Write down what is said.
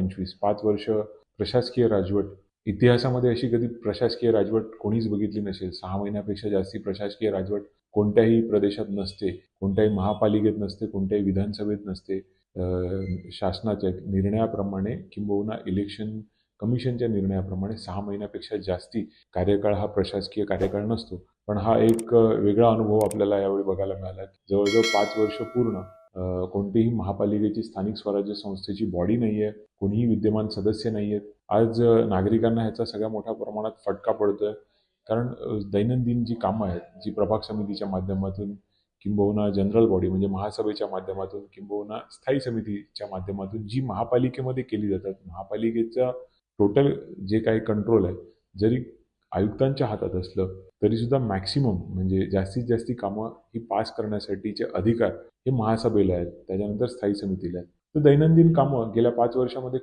2025 5 वर्ष प्रशासकीय राजवट. इतिहासामध्ये अशी कधी प्रशासकीय राजवट कोणीच बघितली नसेल. 6 महिन्यापेक्षा जास्ती प्रशासकीय राजवट कोणत्याही प्रदेशात नसते, कोणत्याही महापालिकेत नसते, कोणत्याही विधानसभेत नसते. शासनाच्या निर्णयाप्रमाणे किंबहुना इलेक्शन कमिशनच्या निर्णयाप्रमाणे 6 महिन्यापेक्षा जास्ती कार्यकाळ हा प्रशासकीय कार्यकाळ नसतो. पण हा एक वेगळा अनुभव आपल्याला यावेळी बघायला मिळाला. जवळजवळ 5 वर्ष पूर्ण कोणतीही महापालिकेची स्थानिक स्वराज्य संस्थेची बॉडी नाही आहे, कोणीही विद्यमान सदस्य नाही आहेत. आज नागरिकांना ह्याचा सगळ्या मोठ्या प्रमाणात फटका पडतोय. कारण दैनंदिन जी कामं आहेत, जी प्रभाग समितीच्या माध्यमातून किंबहुना जनरल बॉडी म्हणजे महासभेच्या माध्यमातून किंबहुना स्थायी समितीच्या माध्यमातून जी महापालिकेमध्ये केली जातात, महापालिकेचा टोटल जे काही कंट्रोल आहे, जरी आयुक्तांच्या हातात असलं तरीसुद्धा मॅक्सिमम म्हणजे जास्तीत जास्त कामं ही पास करण्यासाठीचे अधिकार हे महासभेला आहेत, त्याच्यानंतर स्थायी समितीला आहेत. तर दैनंदिन कामं गेल्या 5 वर्षामध्ये